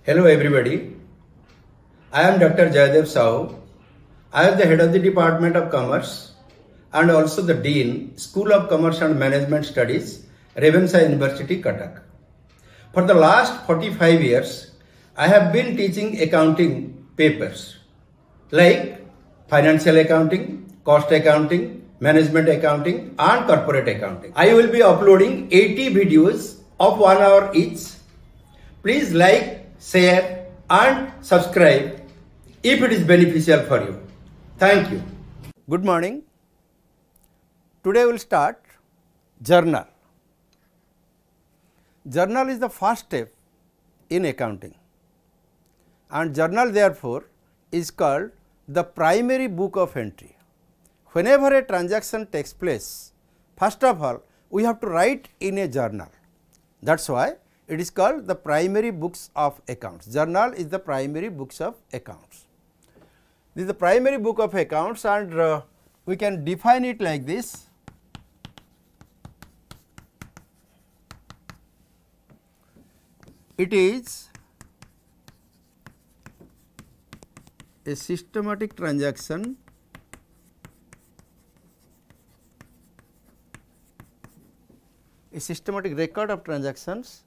Hello everybody, I am Dr. Jayadev Sahu. I am the head of the Department of Commerce and also the Dean, School of Commerce and Management Studies, Ravenshaw University, Cuttack. For the last 45 years, I have been teaching accounting papers like financial accounting, cost accounting, management accounting and corporate accounting. I will be uploading 80 videos of 1 hour each. Please like, share and subscribe if it is beneficial for you. Thank you. Good morning. Today we will start journal. Journal is the first step in accounting and journal therefore is called the primary book of entry. Whenever a transaction takes place, first of all we have to write in a journal. That is why it is called the primary books of accounts. Journal is the primary books of accounts. This is the primary book of accounts and we can define it like this. It is a systematic transaction a systematic record of transactions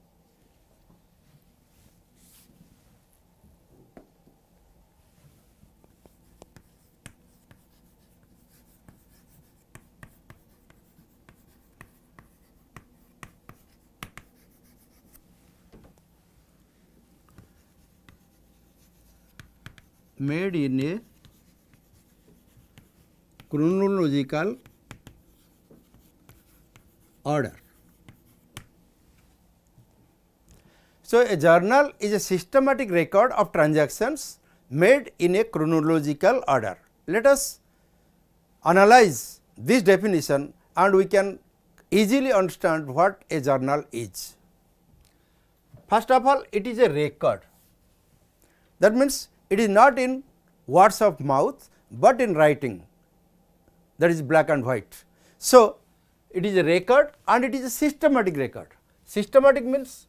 made in a chronological order. So, a journal is a systematic record of transactions made in a chronological order. Let us analyze this definition and we can easily understand what a journal is. First of all, it is a record. That means, it is not in words of mouth, but in writing, that is black and white. So, it is a record and it is a systematic record. Systematic means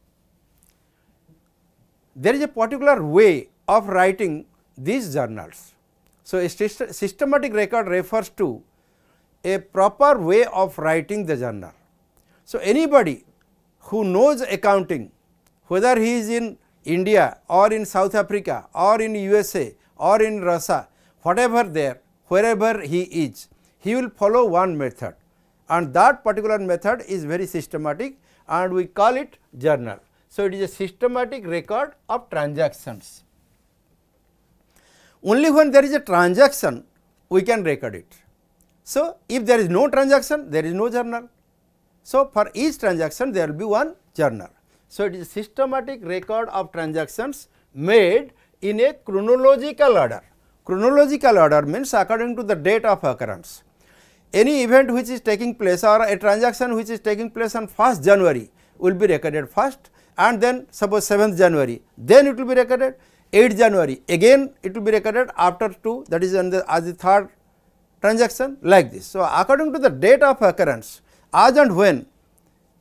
there is a particular way of writing these journals. So, a systematic record refers to a proper way of writing the journal. So, anybody who knows accounting, whether he is in India or in South Africa or in USA or in Russia, whatever there, wherever he is, he will follow one method and that particular method is very systematic and we call it journal. So, it is a systematic record of transactions. Only when there is a transaction we can record it. So, if there is no transaction, there is no journal. So, for each transaction there will be one journal. So, it is a systematic record of transactions made in a chronological order. Chronological order means according to the date of occurrence. Any event which is taking place or a transaction which is taking place on 1st January will be recorded first and then suppose 7th January, then it will be recorded 8th January, again it will be recorded after 2, that is as the third transaction, like this. So, according to the date of occurrence, as and when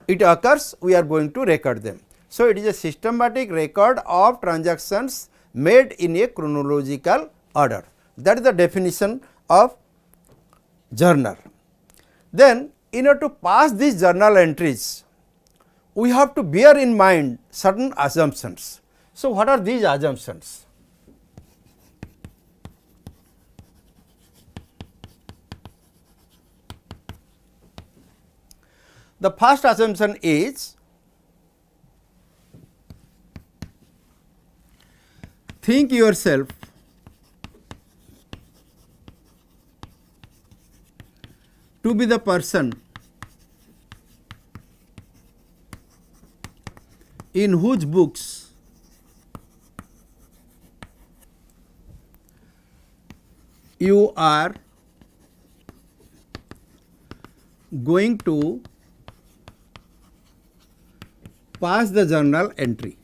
it occurs, we are going to record them. So, it is a systematic record of transactions made in a chronological order. That is the definition of journal. Then, in order to pass these journal entries, we have to bear in mind certain assumptions. So, what are these assumptions? The first assumption is think yourself to be the person in whose books you are going to pass the journal entry.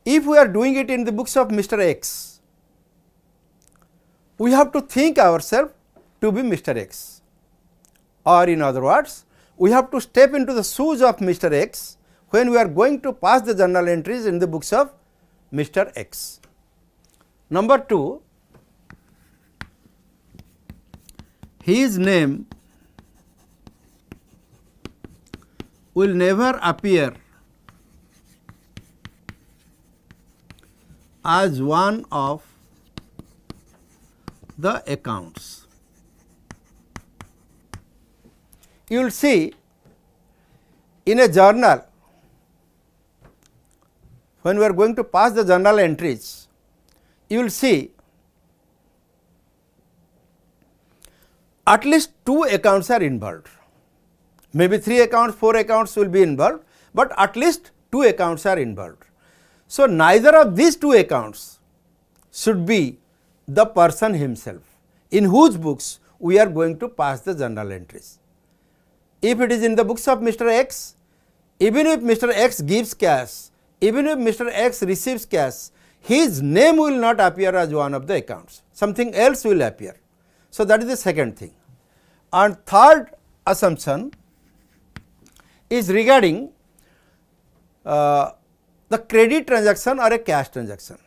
If we are doing it in the books of Mr. X, we have to think ourselves to be Mr. X, or in other words, we have to step into the shoes of Mr. X when we are going to pass the journal entries in the books of Mr. X. Number 2, his name will never appear as one of the accounts. You will see in a journal, when we are going to pass the journal entries, you will see at least 2 accounts are involved. Maybe 3 accounts, 4 accounts will be involved, but at least 2 accounts are involved. So, neither of these 2 accounts should be the person himself, in whose books we are going to pass the journal entries. If it is in the books of Mr. X, even if Mr. X gives cash, even if Mr. X receives cash, his name will not appear as one of the accounts, something else will appear. So, that is the second thing. And third assumption is regarding the credit transaction or a cash transaction.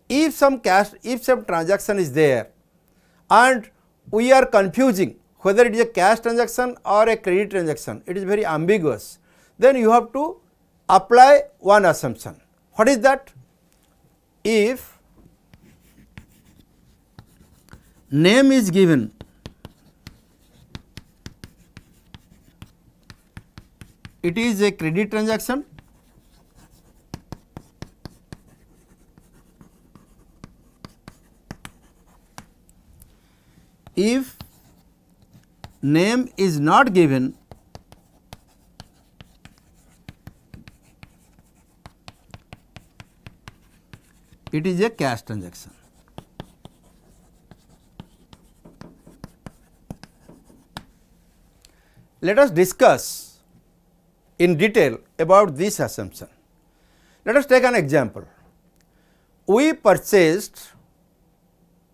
If some transaction is there and we are confusing whether it is a cash transaction or a credit transaction, it is very ambiguous, then you have to apply one assumption. What is that? If name is given, it is a credit transaction. If name is not given, it is a cash transaction. Let us discuss in detail about this assumption. Let us take an example. We purchased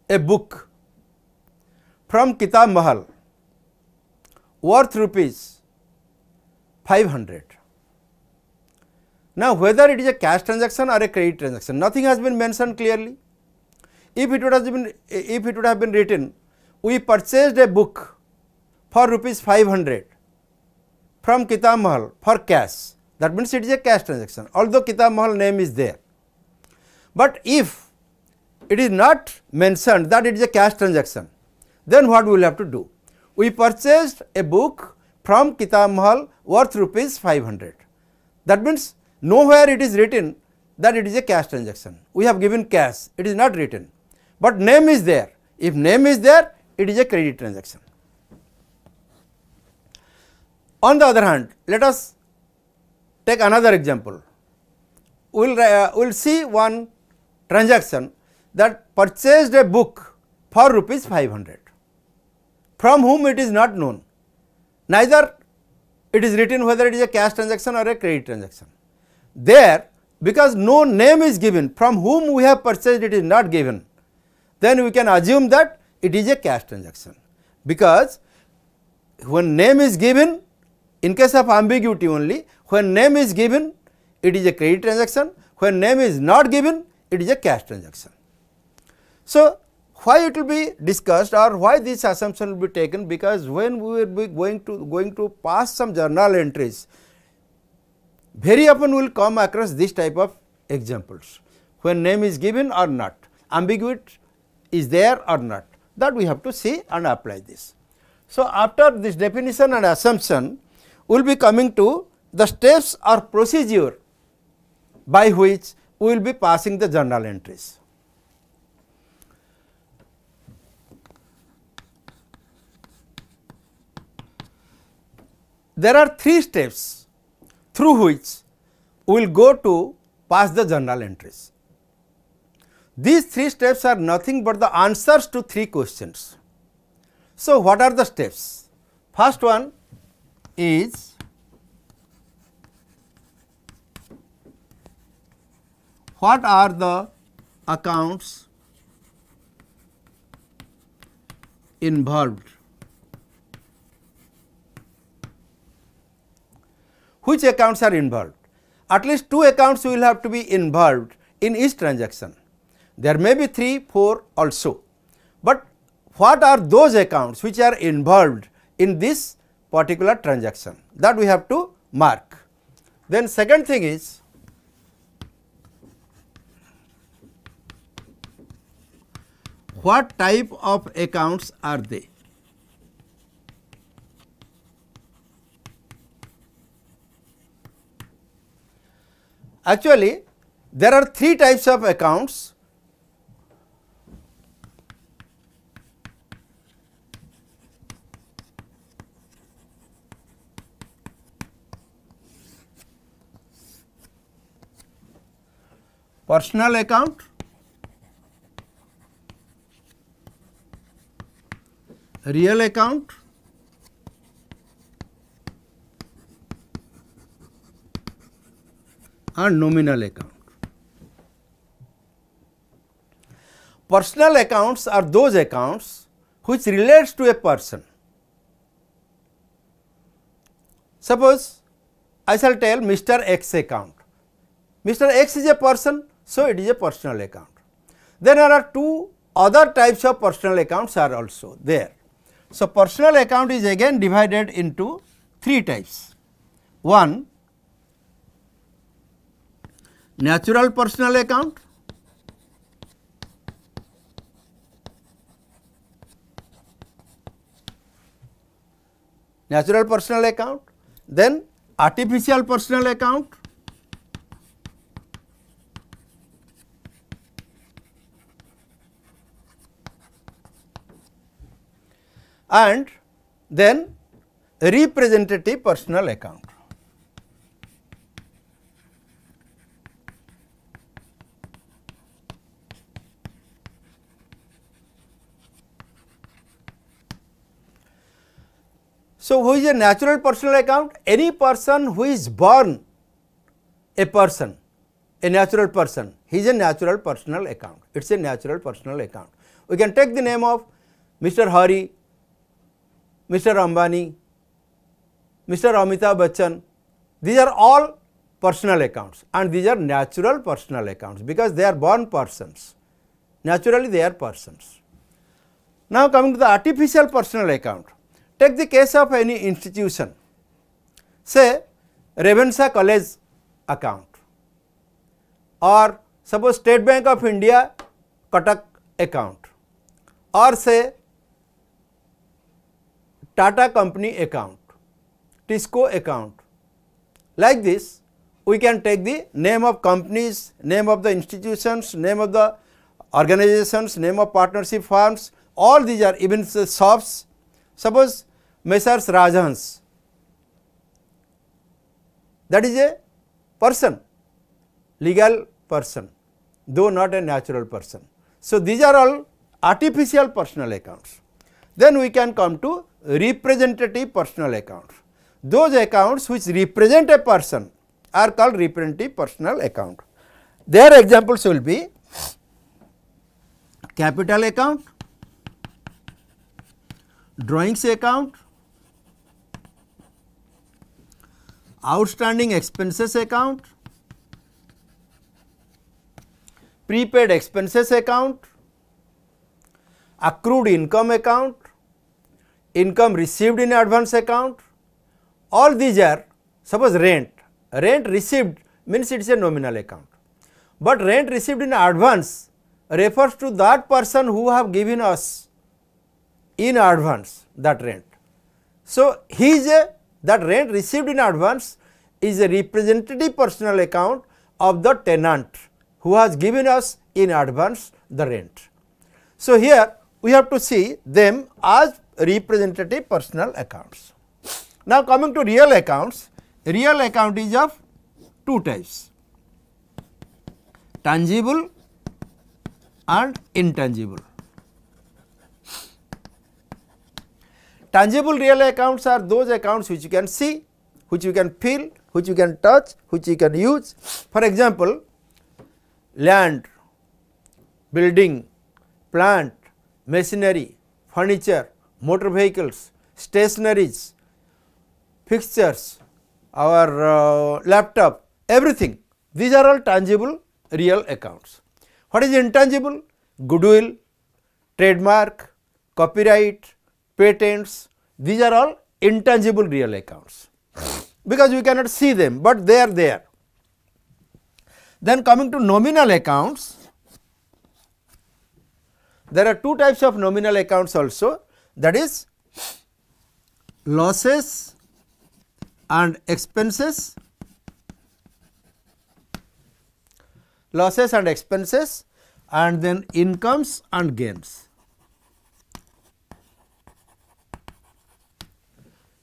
a book from Kitab Mahal worth rupees 500. Now, whether it is a cash transaction or a credit transaction, nothing has been mentioned clearly. If it would have been written, we purchased a book for rupees 500 from Kitab Mahal for cash, that means it is a cash transaction, although Kitab Mahal name is there. But if it is not mentioned that it is a cash transaction, then what we will have to do? We purchased a book from Kitab Mahal worth rupees 500. That means nowhere it is written that it is a cash transaction. We have given cash, it is not written, but name is there. If name is there, it is a credit transaction. On the other hand, let us take another example. We will see one transaction that purchased a book for rupees 500, from whom it is not known. Neither it is written whether it is a cash transaction or a credit transaction. There, because no name is given, from whom we have purchased it is not given, then we can assume that it is a cash transaction, because when name is given, in case of ambiguity only, when name is given, it is a credit transaction, when name is not given, it is a cash transaction. So, why it will be discussed or why this assumption will be taken? Because when we will be going to pass some journal entries, very often we will come across this type of examples, when name is given or not, ambiguity is there or not, that we have to see and apply this. So, after this definition and assumption, we will be coming to the steps or procedure by which we will be passing the journal entries. There are 3 steps through which we will go to pass the journal entries. These 3 steps are nothing but the answers to 3 questions. So, what are the steps? First one is what are the accounts involved which accounts are involved. At least 2 accounts will have to be involved in each transaction. There may be 3, 4 also, but what are those accounts which are involved in this particular transaction, that we have to mark. Then second thing is, what type of accounts are they? Actually, there are 3 types of accounts. Personal account, real account, and nominal account. Personal accounts are those accounts which relates to a person. Suppose I shall tell Mr. X account. Mr. X is a person, so it is a personal account. Then there are 2 other types of personal accounts are also there. So, personal account is again divided into 3 types. 1, natural personal account, then artificial personal account, and then representative personal account. So, who is a natural personal account? Any person who is born a person, a natural person, he is a natural personal account. It is a natural personal account. We can take the name of Mr. Hari, Mr. Ambani, Mr. Amitabh Bachchan. These are all personal accounts, and these are natural personal accounts, because they are born persons. Naturally, they are persons. Now, coming to the artificial personal account. Take the case of any institution, say Ravenshaw College account, or suppose State Bank of India Cuttack account, or say Tata Company account, Tisco account. Like this, we can take the name of companies, name of the institutions, name of the organizations, name of partnership firms, all these are even shops. Suppose Messrs. Rajhans, that is a person, legal person, though not a natural person. So, these are all artificial personal accounts. Then we can come to representative personal accounts. Those accounts which represent a person are called representative personal account. Their examples will be capital account, drawings account, outstanding expenses account, prepaid expenses account, accrued income account, income received in advance account. All these are, suppose rent received means it is a nominal account, but rent received in advance refers to that person who have given us in advance that rent. So, he is that rent received in advance is a representative personal account of the tenant who has given us in advance the rent. So, here we have to see them as representative personal accounts. Now, coming to real accounts, real account is of 2 types, tangible and intangible. Tangible real accounts are those accounts which you can see, which you can feel, which you can touch, which you can use. For example, land, building, plant, machinery, furniture, motor vehicles, stationaries, fixtures, our laptop, everything. These are all tangible real accounts. What is intangible? Goodwill, trademark, copyright, patents, these are all intangible real accounts, because we cannot see them, but they are there. Then coming to nominal accounts, there are two types of nominal accounts also, that is losses and expenses, and then incomes and gains.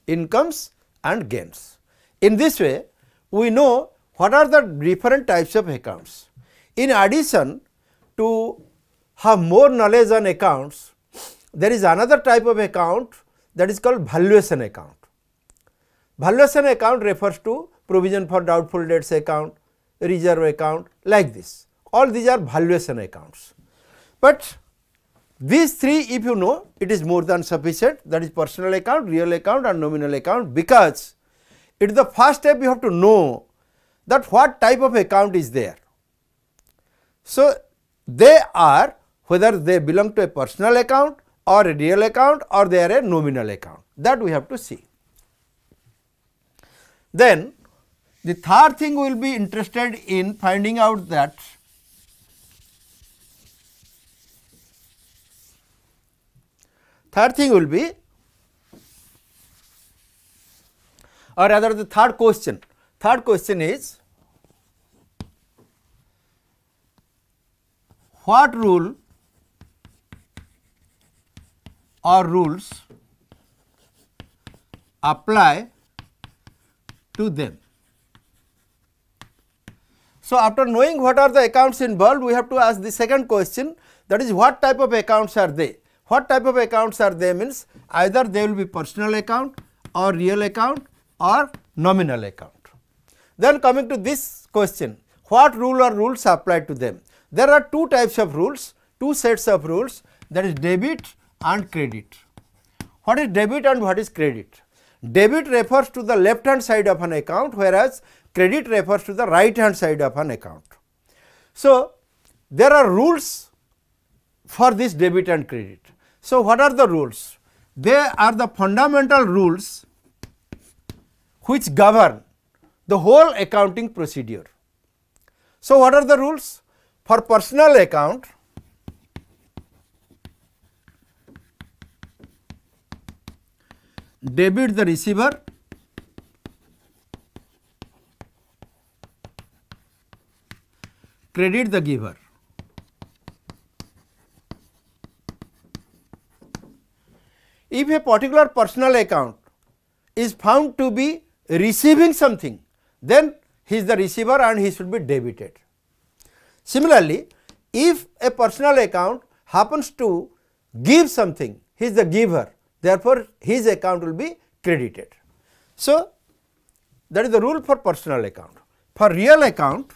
Incomes and gains. In this way, we know what are the different types of accounts. In addition to have more knowledge on accounts, there is another type of account, that is called valuation account. Valuation account refers to provision for doubtful debts account, reserve account, like this. All these are valuation accounts. But these three, if you know, it is more than sufficient, that is personal account, real account and nominal account, because it is the first step you have to know that what type of account is there. So, they are, whether they belong to a personal account or a real account or they are a nominal account, that we have to see. Then the third thing we will be interested in finding out that third thing will be, or rather the third question. Third question is, what rule or rules apply to them? So, after knowing what are the accounts involved, we have to ask the second question, that is what type of accounts are they? What type of accounts are they means either they will be personal account or real account or nominal account. Then coming to this question, what rule or rules apply to them? There are two types of rules, two sets of rules, that is debit and credit. What is debit and what is credit? Debit refers to the left hand side of an account, whereas credit refers to the right hand side of an account. So, there are rules for this debit and credit. So, what are the rules? They are the fundamental rules which govern the whole accounting procedure. So, what are the rules? For personal account, debit the receiver, credit the giver. If a particular personal account is found to be receiving something, then he is the receiver and he should be debited. Similarly, if a personal account happens to give something, he is the giver, therefore, his account will be credited. So, that is the rule for personal account. For real account,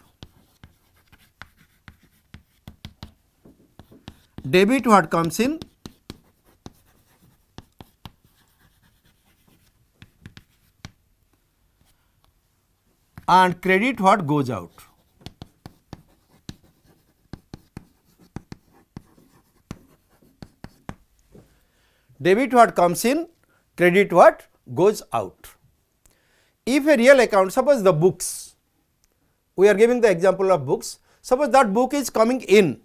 debit what comes in, and credit what goes out. Debit what comes in, credit what goes out. If a real account, suppose the books, we are giving the example of books, suppose that book is coming in,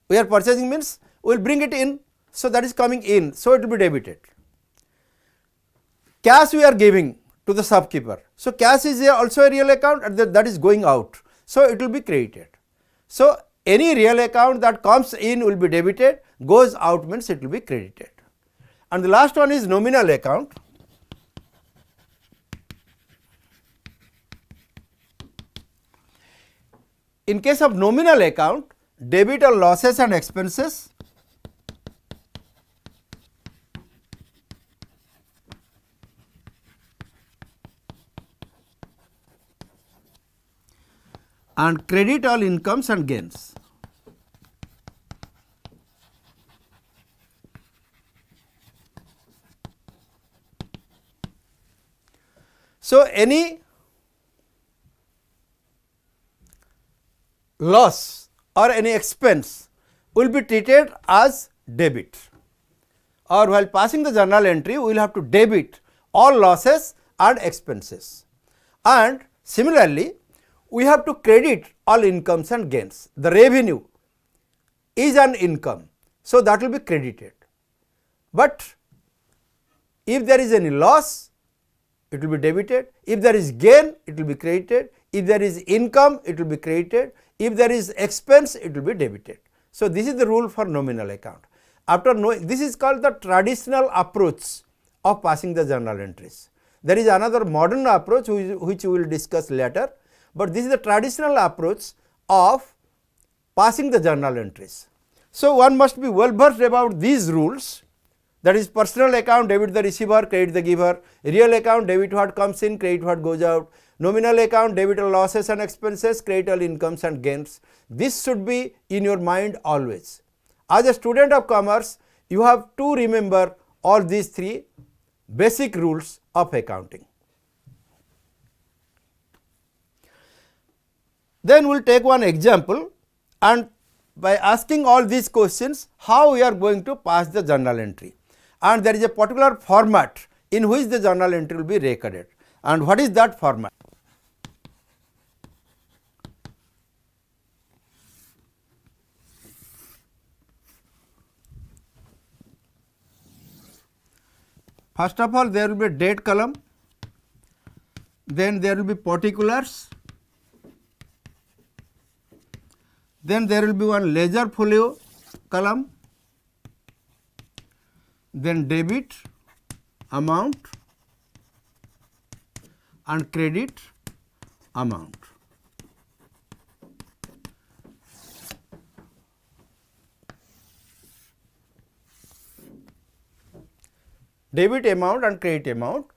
we are purchasing means we will bring it in, so that is coming in, so it will be debited. Cash we are giving to the shopkeeper, so cash is also a real account and that is going out, so it will be credited. So, any real account that comes in will be debited, goes out means it will be credited. And the last one is nominal account. In case of nominal account, debit are losses and expenses, and credit all incomes and gains. So, any loss or any expense will be treated as debit, or while passing the journal entry we will have to debit all losses and expenses, and similarly we have to credit all incomes and gains. The revenue is an income, so that will be credited, but if there is any loss it will be debited, if there is gain it will be credited, if there is income it will be credited, if there is expense it will be debited. So, this is the rule for nominal account. After knowing, this is called the traditional approach of passing the journal entries. There is another modern approach which we will discuss later, but this is the traditional approach of passing the journal entries. So, one must be well versed about these rules, that is personal account debit the receiver, credit the giver, real account debit what comes in, credit what goes out, nominal account debit all losses and expenses, credit all incomes and gains. This should be in your mind always. As a student of commerce, you have to remember all these three basic rules of accounting. Then we will take one example, and by asking all these questions, how we are going to pass the journal entry, and there is a particular format in which the journal entry will be recorded. And what is that format? First of all, there will be a date column, then there will be particulars, then there will be one ledger folio column, then debit amount and credit amount. Debit amount and credit amount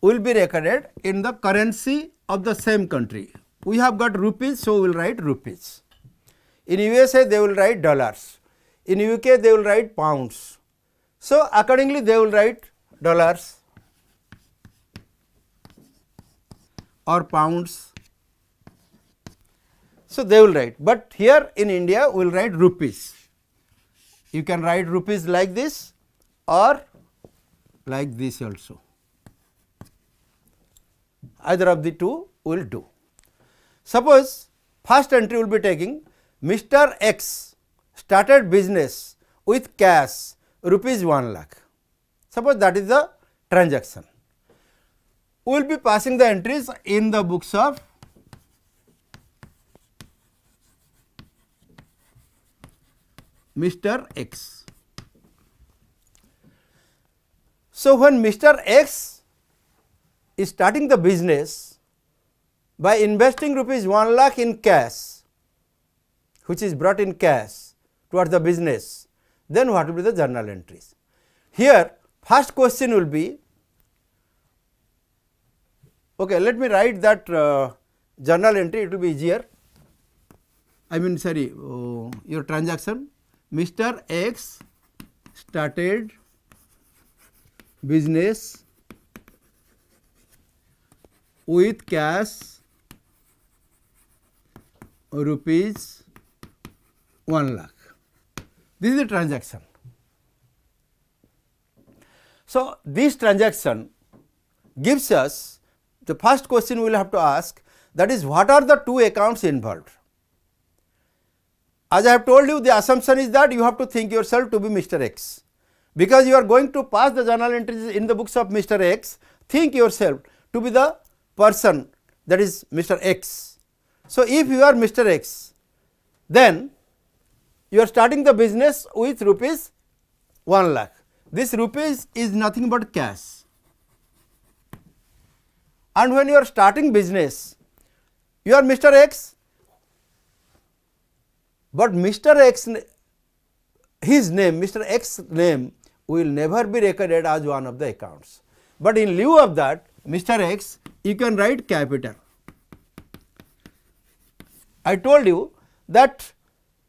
will be recorded in the currency of the same country. We have got rupees, so we will write rupees. In USA they will write dollars, in UK they will write pounds. So, accordingly they will write dollars or pounds. So, they will write, but here in India we will write rupees. You can write rupees like this or like this also, either of the two will do. Suppose first entry will be taking Mr. X started business with cash rupees 1 lakh. Suppose that is the transaction. We will be passing the entries in the books of Mr. X. So, when Mr. X is starting the business by investing rupees 1 lakh in cash, which is brought in cash towards the business, then what will be the journal entries? Here first question will be, okay, let me write that journal entry, it will be easier. I mean sorry, your transaction, Mr. X started business with cash rupees 1 lakh. This is the transaction. So, this transaction gives us the first question we will have to ask, that is what are the two accounts involved. As I have told you, the assumption is that you have to think yourself to be Mr. X. Because you are going to pass the journal entries in the books of Mr. X, think yourself to be the person, that is Mr. X. So, if you are Mr. X, then you are starting the business with rupees 1 lakh. This rupees is nothing but cash, and when you are starting business, you are Mr. X, but Mr. X, his name, Mr. X name will never be recorded as one of the accounts, but in lieu of that Mr. X you can write capital. I told you that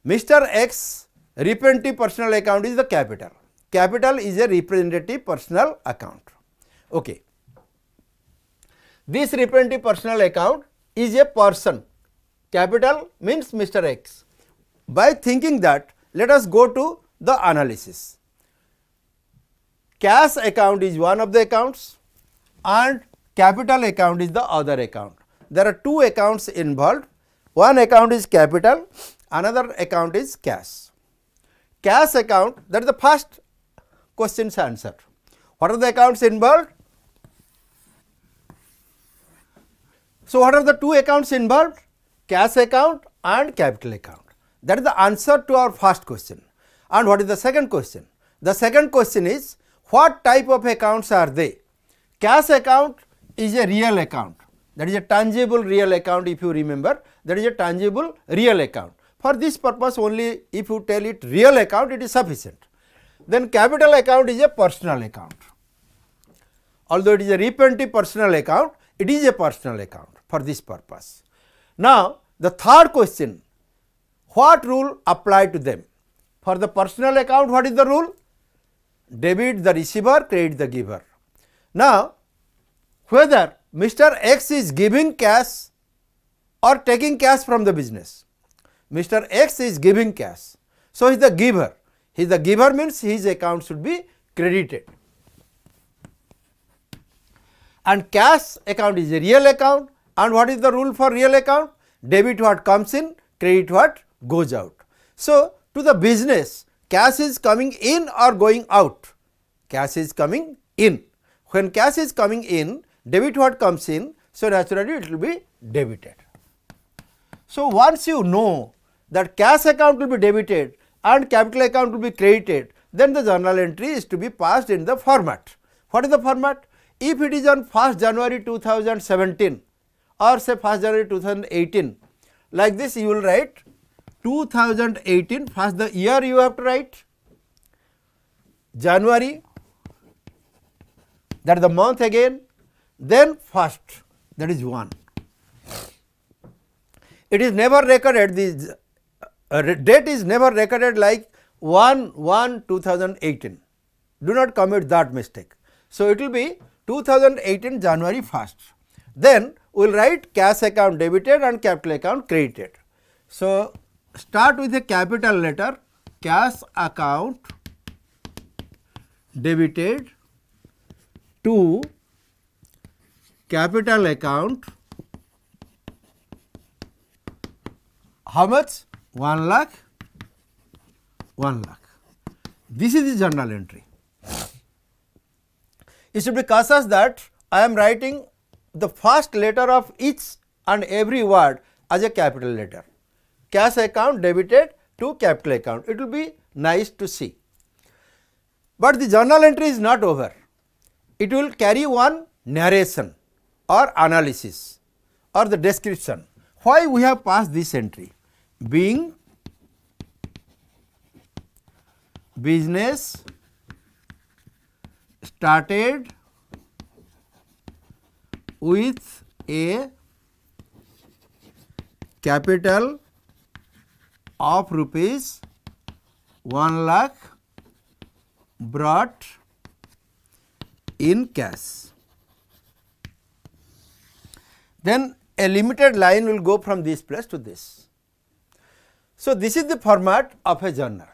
Mr. X representative personal account is the capital. Capital is a representative personal account. Okay. This representative personal account is a person capital means Mr. X. By thinking that, let us go to the analysis. Cash account is one of the accounts and capital account is the other account. There are two accounts involved. One account is capital, another account is cash. Cash account, that is the first question's answer. What are the accounts involved? So, what are the two accounts involved? Cash account and capital account. That is the answer to our first question. And what is the second question? The second question is, what type of accounts are they? Cash account is a real account, that is a tangible real account. If you remember, that is a tangible real account. For this purpose only, if you tell it real account, it is sufficient. Then capital account is a personal account. Although it is a repentive personal account, it is a personal account for this purpose. Now, the third question, what rule apply to them? For the personal account, what is the rule? Debit the receiver, credit the giver. Now, whether Mr. X is giving cash or taking cash from the business, Mr. X is giving cash. So, he is the giver. He is the giver means his account should be credited. And cash account is a real account, and what is the rule for real account? Debit what comes in, credit what goes out. So, to the business, cash is coming in or going out? Cash is coming in. When cash is coming in, debit what comes in, so naturally it will be debited. So, once you know that cash account will be debited and capital account will be credited, then the journal entry is to be passed in the format. What is the format? If it is on 1st January 2017 or say 1st January 2018, like this you will write 2018, first the year you have to write, January, that is the month again, then first, that is 1. It is never recorded, this date is never recorded like 1/1/2018. Do not commit that mistake. So, it will be 2018 January 1st. Then we will write cash account debited and capital account credited. So, start with a capital letter, cash account debited to capital account, how much? 1 lakh, 1 lakh. This is the journal entry. You should be cautious that I am writing the first letter of each and every word as a capital letter. Cash account debited to capital account, it will be nice to see. But the journal entry is not over, it will carry one narration or analysis or the description. Why we have passed this entry? Being business started with a capital of rupees 1 lakh brought in cash. Then a limited line will go from this place to this. So, this is the format of a journal.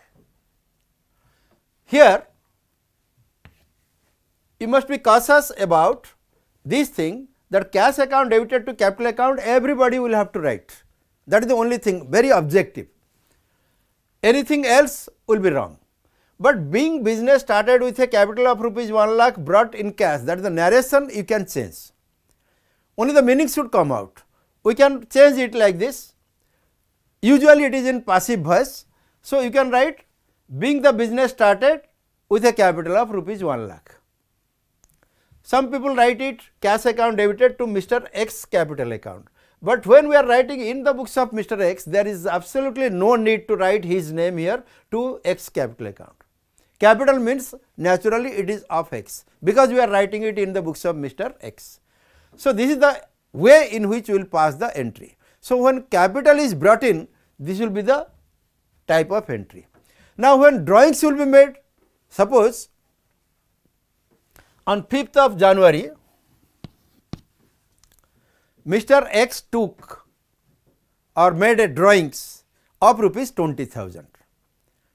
Here you must be cautious about this thing, that cash account debited to capital account everybody will have to write. That is the only thing, very objective. Anything else will be wrong. But being business started with a capital of rupees 1 lakh brought in cash, that is the narration you can change. Only the meaning should come out. We can change it like this. Usually it is in passive voice. So, you can write being the business started with a capital of rupees 1 lakh. Some people write it cash account debited to Mr. X capital account. But when we are writing in the books of Mr. X, there is absolutely no need to write his name here to X capital account. Capital means naturally it is of X, because we are writing it in the books of Mr. X. So, this is the way in which we will pass the entry. So, when capital is brought in, this will be the type of entry. Now, when drawings will be made, suppose on 5th of January, Mr. X took or made a drawings of rupees 20,000.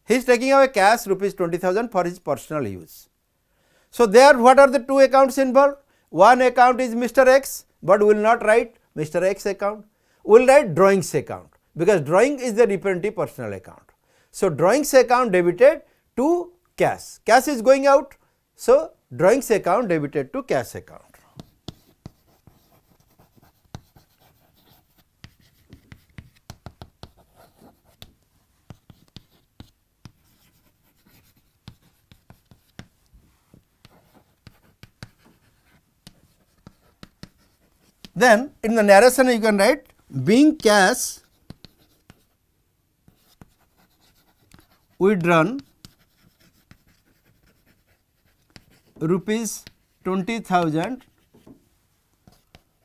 He is taking away cash rupees 20,000 for his personal use. So, there what are the two accounts involved? One account is Mr. X, but we will not write Mr. X account, we will write drawings account, because drawing is the representative personal account. So, drawings account debited to cash, cash is going out. So, drawings account debited to cash account. Then in the narration you can write, being cash withdrawn rupees 20,000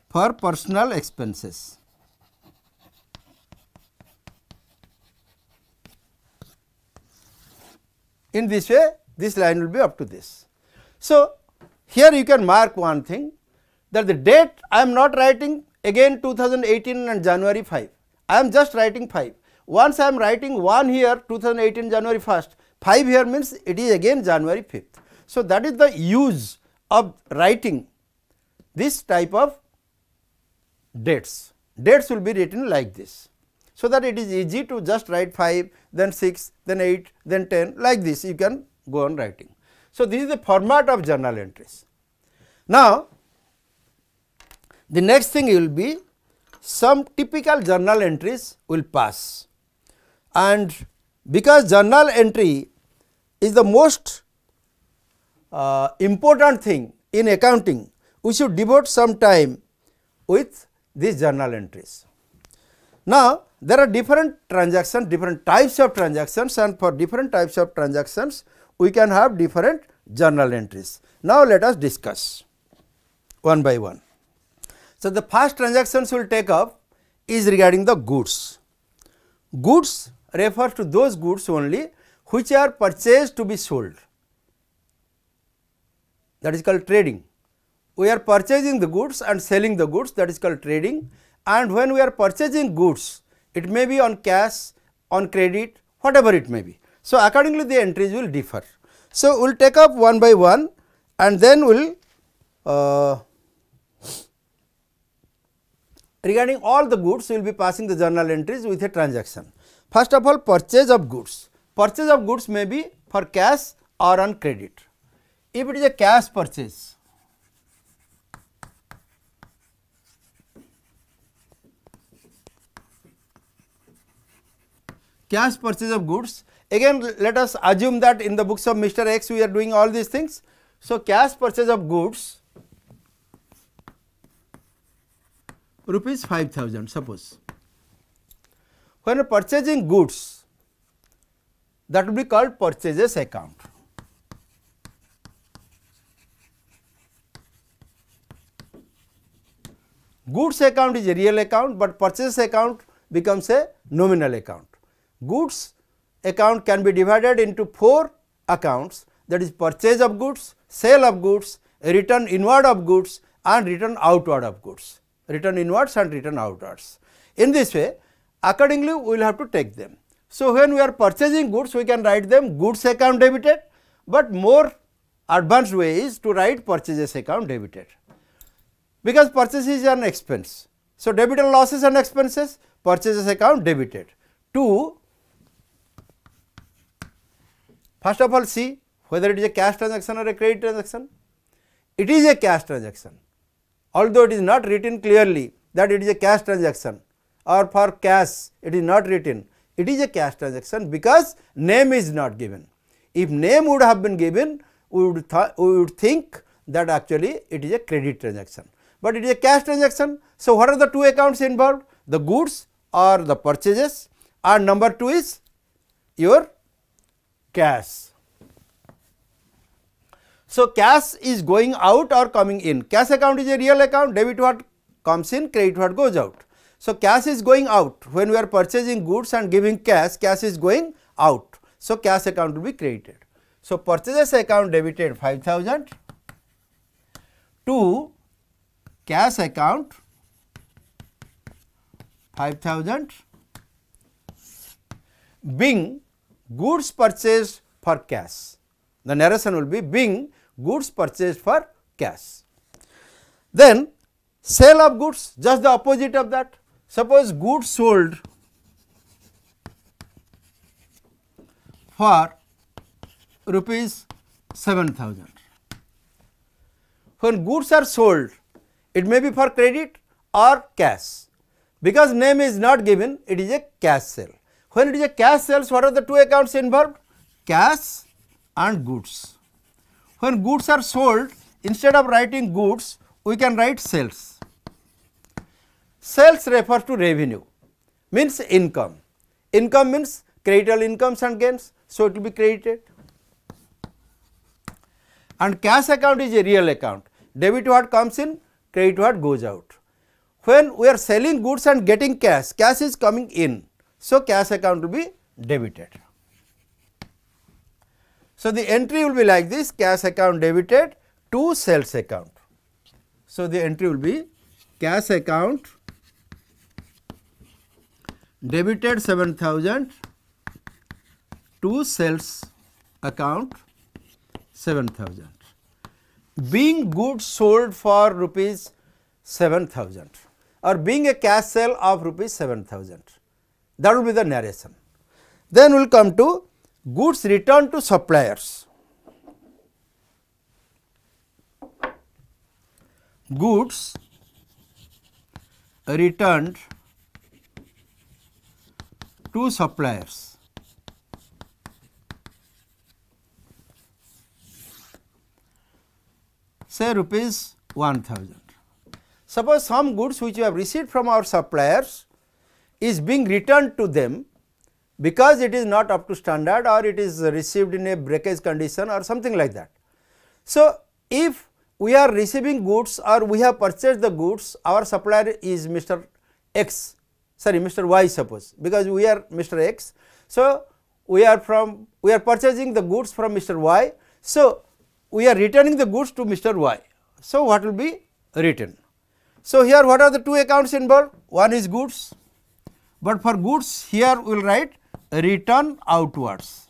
for personal expenses. In this way, this line will be up to this. So, here you can mark one thing, that the date I am not writing again 2018 and January 5, I am just writing 5. Once I am writing 1 here 2018 January 1st, 5 here means it is again January 5th. So, that is the use of writing this type of dates. Dates will be written like this, so that it is easy to just write 5, then 6, then 8, then 10, like this you can go on writing. So, this is the format of journal entries. Now, the next thing will be some typical journal entries will pass, and because journal entry is the most important thing in accounting, we should devote some time with these journal entries. Now, there are different transactions, different types of transactions, and for different types of transactions we can have different journal entries. Now, let us discuss one by one. So, the first transactions we will take up is regarding the goods. Goods refers to those goods only which are purchased to be sold, that is called trading. We are purchasing the goods and selling the goods, that is called trading, and when we are purchasing goods, it may be on cash, on credit, whatever it may be. So, accordingly the entries will differ. So, we will take up one by one, and then we will regarding all the goods we will be passing the journal entries with a transaction. First of all, purchase of goods. Purchase of goods may be for cash or on credit. If it is a cash purchase, cash purchase of goods, again let us assume that in the books of Mr. X we are doing all these things. So, cash purchase of goods rupees 5,000 suppose. When purchasing goods, that will be called purchases account. Goods account is a real account, but purchase account becomes a nominal account. Goods account can be divided into 4 accounts, that is purchase of goods, sale of goods, return inward of goods and return outward of goods. Return inwards and return outwards. In this way, accordingly we will have to take them. So, when we are purchasing goods, we can write them goods account debited, but more advanced way is to write purchases account debited, because purchase is an expense. So, debit and losses and expenses, purchases account debited. 2, first of all see whether it is a cash transaction or a credit transaction. It is a cash transaction, although it is not written clearly that it is a cash transaction, or for cash it is not written. It is a cash transaction because name is not given. If name would have been given, we would think that actually it is a credit transaction, but it is a cash transaction. So, what are the 2 accounts involved? The goods or the purchases, and number 2 is your cash. So, cash is going out or coming in. Cash account is a real account, debit what comes in, credit what goes out. So, cash is going out when we are purchasing goods and giving cash, cash is going out. So, cash account will be credited. So, purchases account debited 5,000 to cash account 5,000 being goods purchased for cash. The narration will be being goods purchased for cash. Then sale of goods, just the opposite of that. Suppose goods sold for rupees 7,000. When goods are sold, it may be for credit or cash. Because name is not given, it is a cash sale. When it is a cash sales, what are the two accounts involved? Cash and goods. When goods are sold, instead of writing goods, we can write sales. Sales refers to revenue, means income. Income means creditable incomes and gains, so it will be credited. And cash account is a real account. Debit what comes in, credit what goes out. When we are selling goods and getting cash, cash is coming in, so cash account will be debited. So the entry will be like this: cash account debited to sales account. So the entry will be cash account debited 7,000 to sales account 7,000, being goods sold for rupees 7,000 or being a cash sale of rupees 7,000. That will be the narration. Then we will come to goods returned to suppliers. Goods returned to suppliers. Say rupees 1,000. Suppose some goods which you have received from our suppliers is being returned to them because it is not up to standard or it is received in a breakage condition or something like that. So, if we are receiving goods or we have purchased the goods, our supplier is Mr. X, sorry Mr. Y suppose, because we are Mr. X. So, we are purchasing the goods from Mr. Y. So, we are returning the goods to Mr. Y. So, what will be written? So, here what are the two accounts involved? One is goods, but for goods here we will write return outwards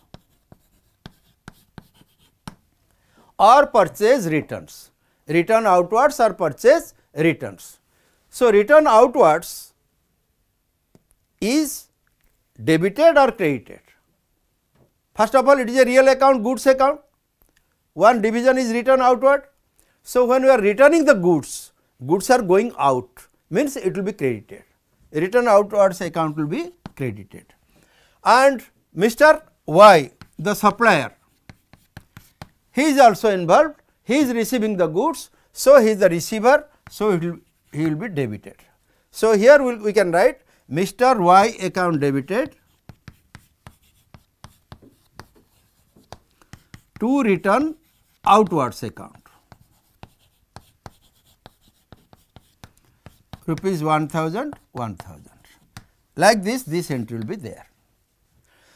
or purchase returns. Return outwards or purchase returns. So, return outwards is debited or credited. First of all, it is a real account, goods account. One division is return outward. So, when we are returning the goods, goods are going out, means it will be credited. Return outwards account will be credited. And Mr. Y, the supplier, he is also involved, he is receiving the goods, so he is the receiver, so he will be debited. So, here we can write Mr. Y account debited to return outwards account rupees 1,000, 1,000. Like this entry will be there.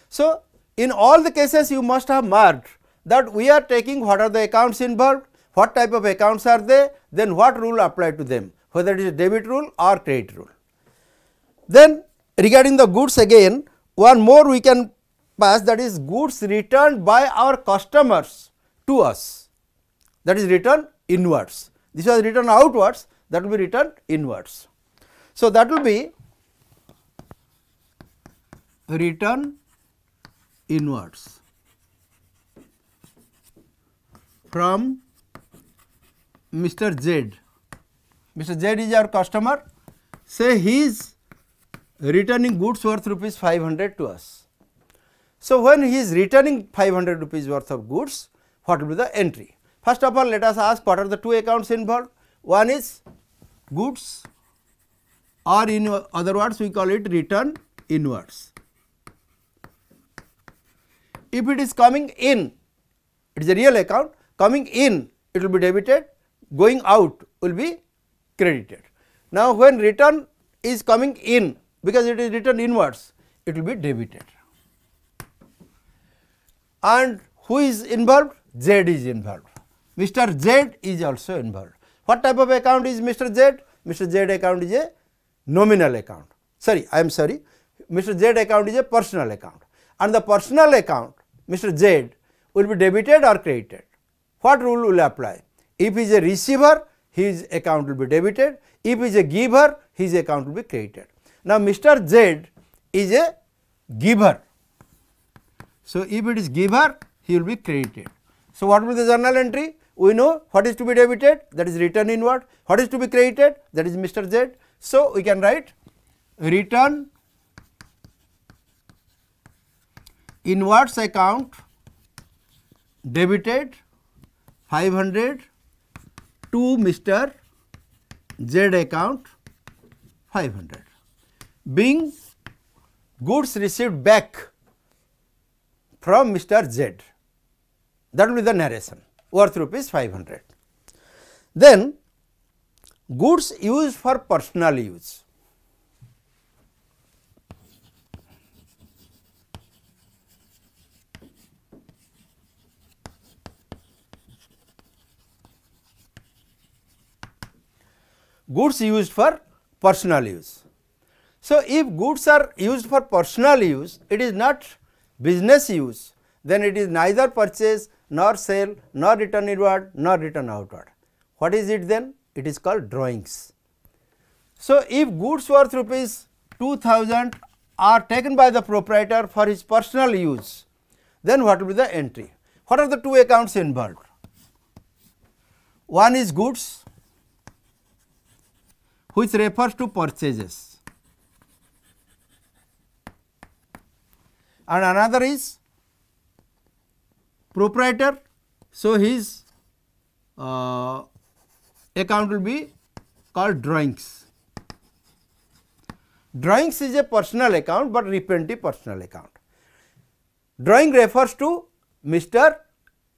So, in all the cases you must have marked that we are taking what are the accounts involved, what type of accounts are they, then what rule apply to them, whether it is debit rule or credit rule. Then regarding the goods again, one more we can pass, that is goods returned by our customers to us, that is returned inwards. This was written outwards, that will be written inwards. So, that will be return inwards from Mr. Z. Mr. Z is our customer, say he is returning goods worth rupees 500 to us. So, when he is returning 500 rupees worth of goods, what will be the entry? First of all, let us ask what are the two accounts involved. One is goods, or in other words we call it return inwards. If it is coming in, it is a real account, coming in it will be debited, going out will be credited. Now, when return is coming in, because it is written inwards, it will be debited. And who is involved? Z is involved. Mr. Z is also involved. What type of account is Mr. Z? Mr. Z account is a nominal account. sorry, I am sorry, Mr. Z account is a personal account, and the personal account Mr. Z will be debited or credited. What rule will apply? If he is a receiver, his account will be debited. If he is a giver, his account will be credited. Now, Mr. Z is a giver. So, if it is giver, he will be credited. So, what will be the journal entry? We know what is to be debited, that is return inward. What is to be credited, that is Mr. Z. So, we can write return inwards account debited 500 to Mr. Z account 500, being goods received back from Mr. Z. That will be the narration, worth rupees 500. Then goods used for personal use. Goods used for personal use. So, if goods are used for personal use, it is not business use, then it is neither purchase nor sale nor return inward nor return outward. What is it then? It is called drawings. So, if goods worth rupees 2000 are taken by the proprietor for his personal use, then what will be the entry? What are the two accounts involved? One is goods, which refers to purchases, and another is proprietor. So, his account will be called drawings. Drawings is a personal account, but representative personal account. Drawing refers to Mr.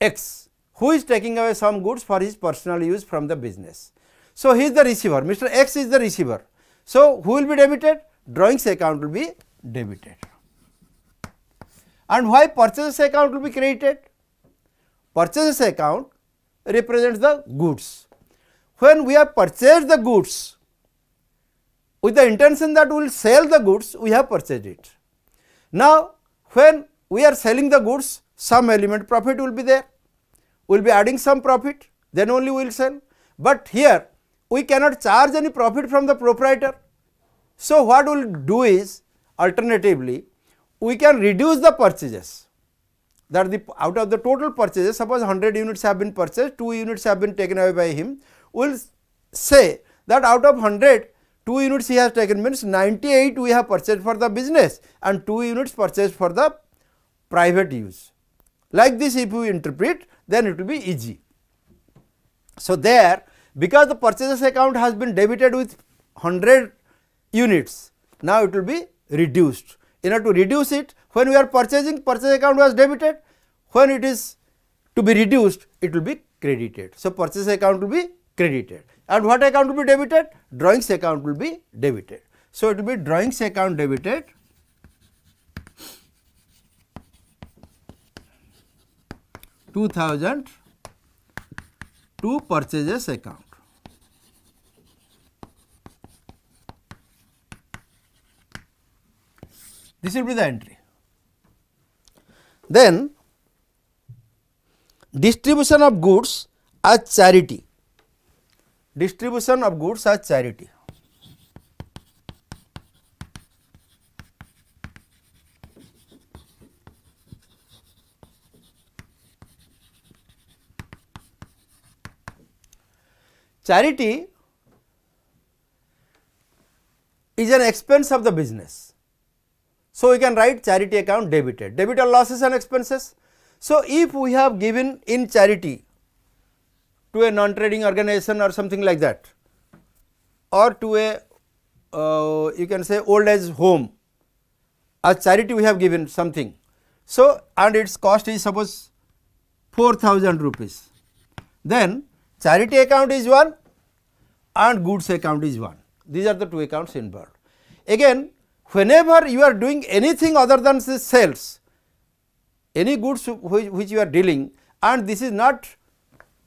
X, who is taking away some goods for his personal use from the business. So, he is the receiver, Mr. X is the receiver. So, who will be debited? Drawings account will be debited. And why purchases account will be credited? Purchases account represents the goods. When we have purchased the goods with the intention that we will sell the goods, we have purchased it. Now, when we are selling the goods, some element profit will be there, we will be adding some profit, then only we will sell. But here we cannot charge any profit from the proprietor. So, what we will do is, alternatively, we can reduce the purchases, that out of the total purchases, suppose 100 units have been purchased, 2 units have been taken away by him, we will say that out of 100, 2 units he has taken, means 98 we have purchased for the business and 2 units purchased for the private use. Like this, if we interpret, then it will be easy. So, there, because the purchases account has been debited with 100 units, now it will be reduced. In order to reduce it, when we are purchasing, purchase account was debited, when it is to be reduced, it will be credited. So, purchase account will be credited, and what account will be debited? Drawings account will be debited. So, it will be drawings account debited, $2000 to purchases account. This will be the entry. Then, distribution of goods as charity. Distribution of goods as charity. Charity is an expense of the business. So, we can write charity account debited, debit or losses and expenses. So, if we have given in charity to a non-trading organization or something like that, or to a you can say old age home, as charity we have given something. So, and its cost is suppose 4,000 rupees, then charity account is one and goods account is one. These are the two accounts involved. Again, whenever you are doing anything other than sales, any goods which you are dealing, and this is not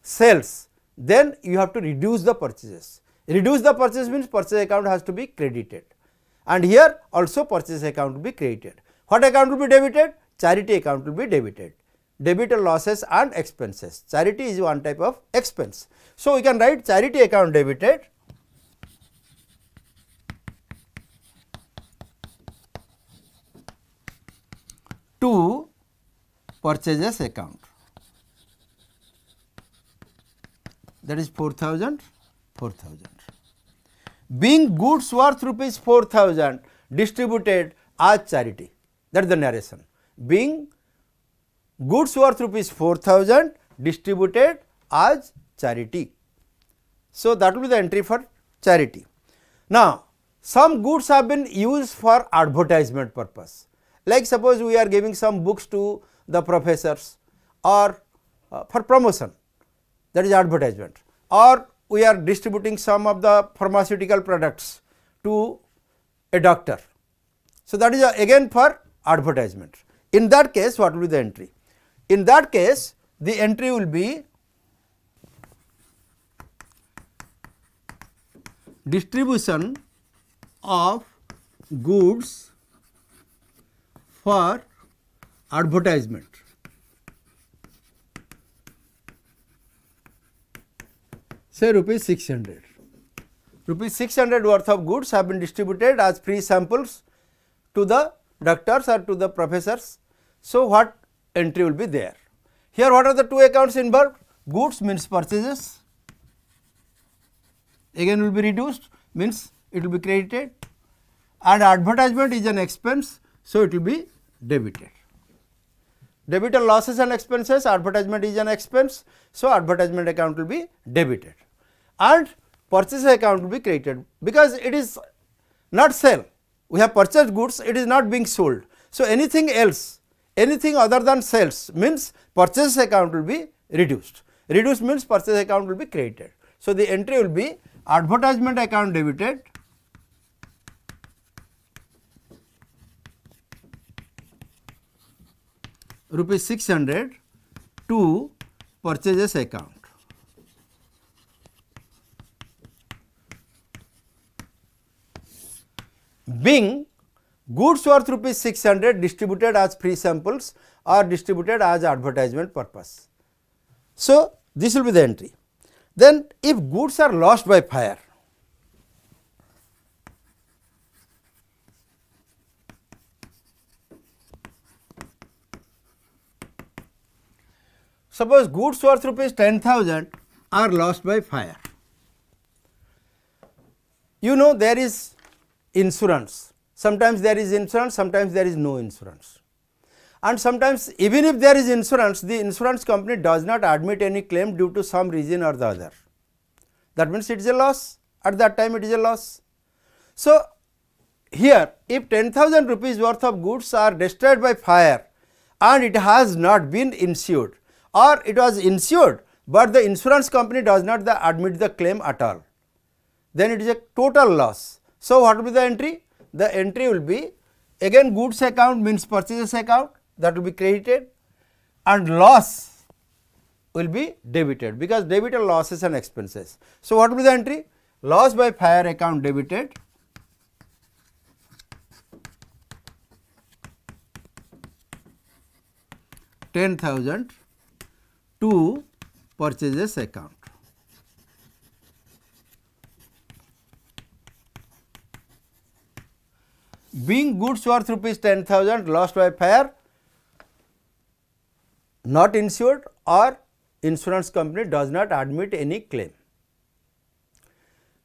sales, then you have to reduce the purchases. Reduce the purchase means purchase account has to be credited, and here also purchase account will be created. What account will be debited? Charity account will be debited. Debit losses and expenses. Charity is one type of expense. So, we can write charity account debited to purchases account, that is 4,000, 4,000. Being goods worth rupees 4,000 distributed as charity, that is the narration. Being goods worth rupees 4,000 distributed as charity. So, that will be the entry for charity. Now, some goods have been used for advertisement purpose, like suppose we are giving some books to the professors or for promotion, that is advertisement, or we are distributing some of the pharmaceutical products to a doctor. So, that is again for advertisement. In that case, what will be the entry? In that case, the entry will be distribution of goods for advertisement. Say rupees 600. Rupees 600 worth of goods have been distributed as free samples to the doctors or to the professors. So, what entry will be there? Here what are the two accounts involved? Goods means purchases, again will be reduced, means it will be credited, and advertisement is an expense. So, it will be debited. Debit and losses and expenses, advertisement is an expense. So, advertisement account will be debited and purchase account will be credited, because it is not sale. We have purchased goods, it is not being sold. So, anything else, anything other than sales means purchase account will be reduced. Reduced means purchase account will be credited. So, the entry will be advertisement account debited rupees 600 to purchases account. Being goods worth rupees 600 distributed as free samples or distributed as advertisement purpose. So, this will be the entry. Then if goods are lost by fire, suppose goods worth rupees 10,000 are lost by fire. You know there is insurance, sometimes there is insurance, sometimes there is no insurance, and sometimes even if there is insurance, the insurance company does not admit any claim due to some reason or the other. That means it is a loss, at that time it is a loss. So, here if 10,000 rupees worth of goods are destroyed by fire and it has not been insured, or it was insured, but the insurance company does not admit the claim at all, then it is a total loss. So, what will be the entry? The entry will be again goods account means purchases account, that will be credited, and loss will be debited, because debit and losses and expenses. So, what will be the entry? Loss by fire account debited $10,000 to purchases account. Being goods worth rupees 10,000 lost by fire, not insured, or insurance company does not admit any claim.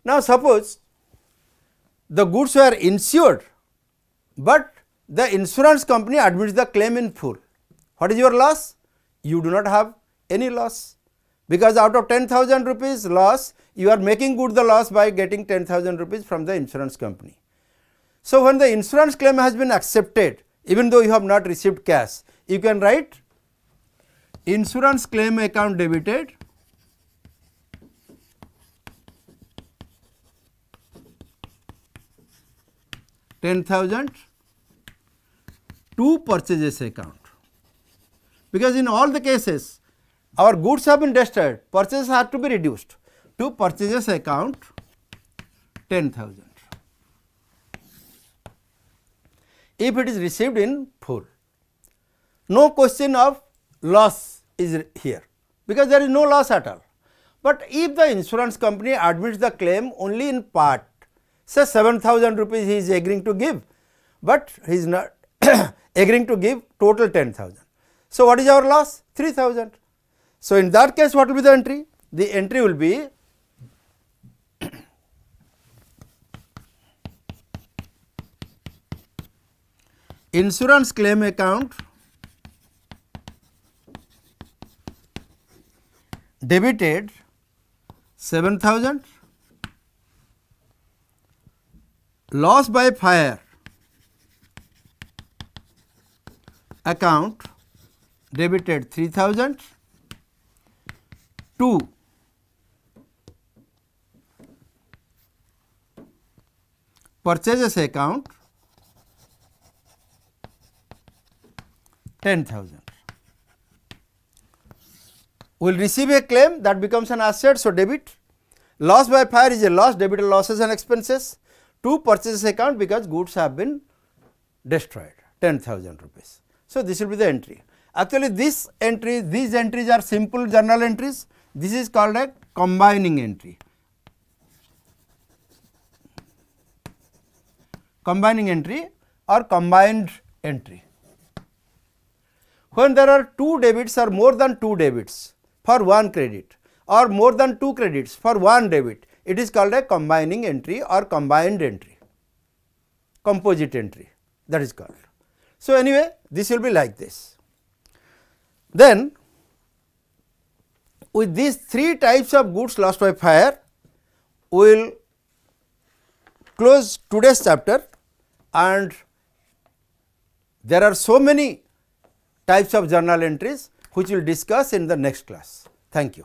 Now, suppose the goods were insured, but the insurance company admits the claim in full. What is your loss? You do not have any loss, because out of 10,000 rupees loss, you are making good the loss by getting 10,000 rupees from the insurance company. So, when the insurance claim has been accepted, even though you have not received cash, you can write insurance claim account debited $10,000 to purchases account, because in all the cases our goods have been destroyed, purchases have to be reduced, to purchases account 10,000. if it is received in full. No question of loss is here, because there is no loss at all. But if the insurance company admits the claim only in part, say 7,000 rupees he is agreeing to give, but he is not agreeing to give total 10,000. So, what is our loss? 3,000. So, in that case what will be the entry? The entry will be insurance claim account debited 7,000, loss by fire account debited 3,000, to purchases account 10,000. We will receive a claim, that becomes an asset. So, debit. Loss by fire is a loss, debited losses and expenses. To purchases account, because goods have been destroyed, 10,000 rupees. So, this will be the entry. Actually, these entries are simple journal entries. This is called a combining entry. Combining entry or combined entry. When there are two debits or more than two debits for one credit, or more than two credits for one debit, it is called a combining entry or combined entry, composite entry, that is called. So, anyway, this will be like this. Then, with these three types of goods lost by fire, we will close today's chapter, and there are so many types of journal entries which we will discuss in the next class. Thank you.